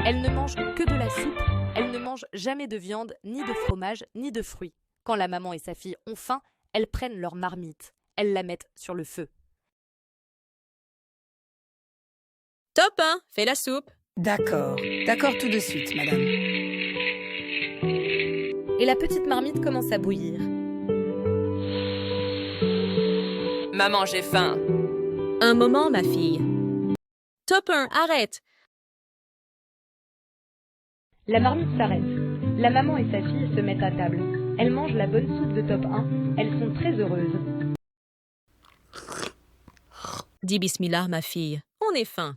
Elle ne mange que de la soupe, elle ne mange jamais de viande, ni de fromage, ni de fruits. Quand la maman et sa fille ont faim, elles prennent leur marmite. Elles la mettent sur le feu. Top 1, fais la soupe. D'accord tout de suite, madame. Et la petite marmite commence à bouillir. Maman, j'ai faim. Un moment, ma fille. Top 1, arrête. La marmite s'arrête. La maman et sa fille se mettent à table. Elles mangent la bonne soupe de top 1. Elles sont très heureuses. Dis bismillah, ma fille. On est faim.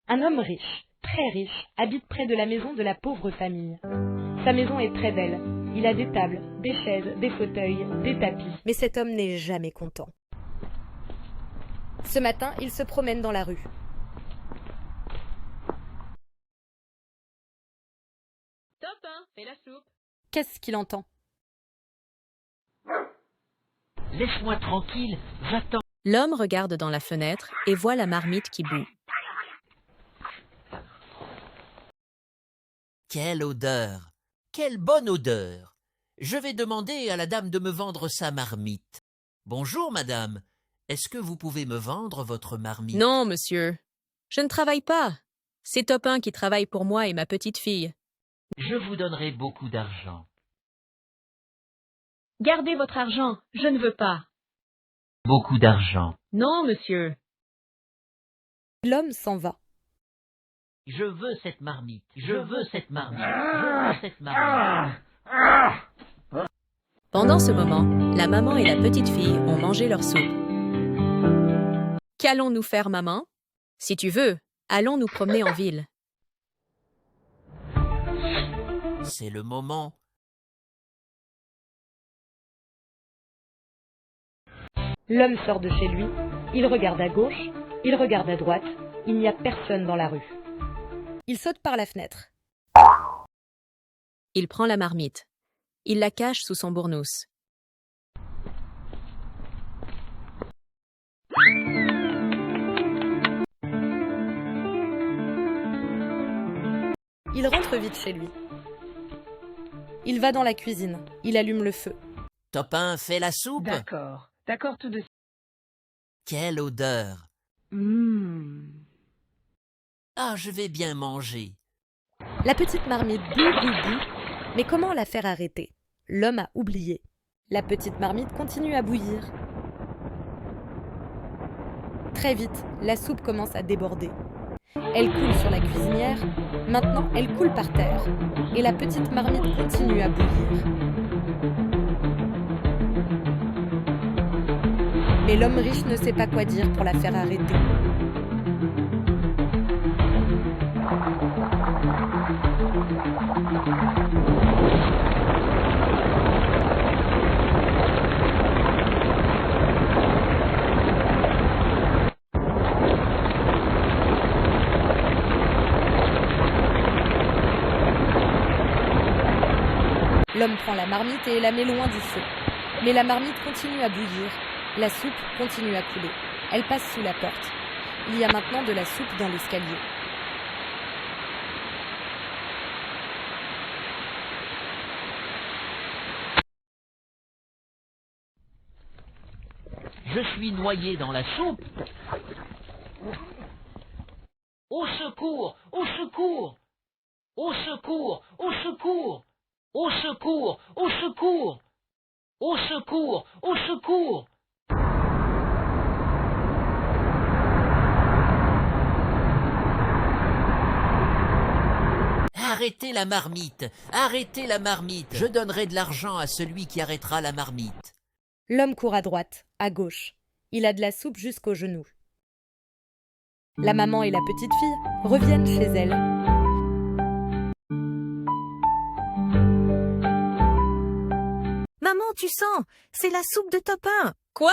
Un homme riche, très riche, habite près de la maison de la pauvre famille. Sa maison est très belle. Il a des tables, des chaises, des fauteuils, des tapis. Mais cet homme n'est jamais content. Ce matin, il se promène dans la rue. Top 1, fais la soupe. Qu'est-ce qu'il entend? Laisse-moi tranquille, j'attends. L'homme regarde dans la fenêtre et voit la marmite qui bout. Quelle odeur! Quelle bonne odeur! Je vais demander à la dame de me vendre sa marmite. Bonjour, madame. Est-ce que vous pouvez me vendre votre marmite? Non, monsieur. Je ne travaille pas. C'est Top 1 qui travaille pour moi et ma petite fille. Je vous donnerai beaucoup d'argent. Gardez votre argent, je ne veux pas. Beaucoup d'argent. Non, monsieur. L'homme s'en va. Je veux cette marmite. Je veux cette marmite. Je veux cette marmite. Pendant ce moment, la maman et la petite fille ont mangé leur soupe. Qu'allons-nous faire, maman? Si tu veux, allons nous promener en ville. C'est le moment. L'homme sort de chez lui. Il regarde à gauche. Il regarde à droite. Il n'y a personne dans la rue. Il saute par la fenêtre. Il prend la marmite. Il la cache sous son bournous. Il rentre vite chez lui. Il va dans la cuisine. Il allume le feu. Top 1 fait la soupe. D'accord tout de suite. Quelle odeur! Ah, je vais bien manger. La petite marmite bout. Mais comment la faire arrêter? L'homme a oublié. La petite marmite continue à bouillir. Très vite, la soupe commence à déborder. Elle coule sur la cuisinière. Maintenant, elle coule par terre. Et la petite marmite continue à bouillir. Mais l'homme riche ne sait pas quoi dire pour la faire arrêter. L'homme prend la marmite et la met loin du feu. Mais la marmite continue à bouillir. La soupe continue à couler. Elle passe sous la porte. Il y a maintenant de la soupe dans l'escalier. Je suis noyé dans la soupe. Au secours! Au secours! Au secours! Au secours! Au secours! Au secours! Au secours! Au secours! Arrêtez la marmite! Arrêtez la marmite! Je donnerai de l'argent à celui qui arrêtera la marmite. L'homme court à droite, à gauche. Il a de la soupe jusqu'aux genoux. La maman et la petite fille reviennent chez elle. Maman, tu sens, c'est la soupe de Top 1. Quoi?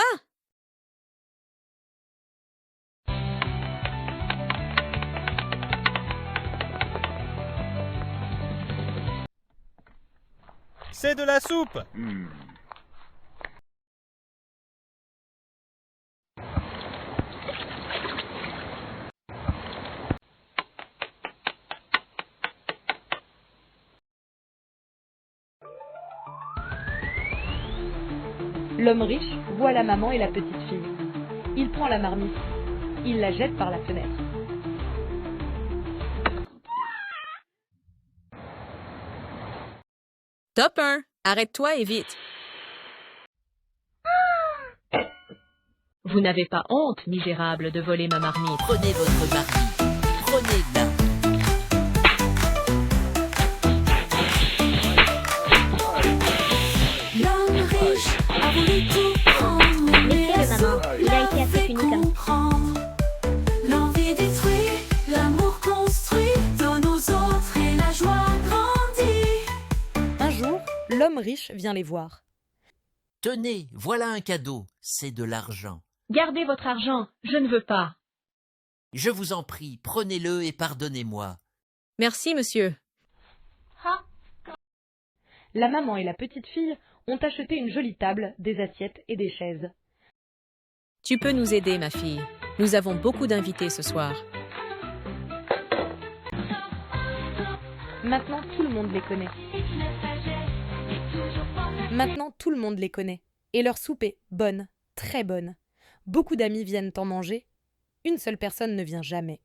c'est de la soupe. L'homme riche voit la maman et la petite fille. Il prend la marmite. Il la jette par la fenêtre. Top 1, arrête-toi et vite. Vous n'avez pas honte, misérable, de voler ma marmite. Prenez votre marmite. Prenez-la. L'homme riche a voulu tout prendre, mais maman, il a été assez puni comme comprendre. L'envie détruit, l'amour construit, donne aux autres et la joie grandit. Un jour, l'homme riche vient les voir. Tenez, voilà un cadeau, c'est de l'argent. Gardez votre argent, je ne veux pas. Je vous en prie, prenez-le et pardonnez-moi. Merci, monsieur. La maman et la petite fille ont acheté une jolie table, des assiettes et des chaises. Tu peux nous aider, ma fille. Nous avons beaucoup d'invités ce soir. Maintenant, tout le monde les connaît. Maintenant, tout le monde les connaît. Et leur soupe est bonne, très bonne. Beaucoup d'amis viennent en manger. Une seule personne ne vient jamais.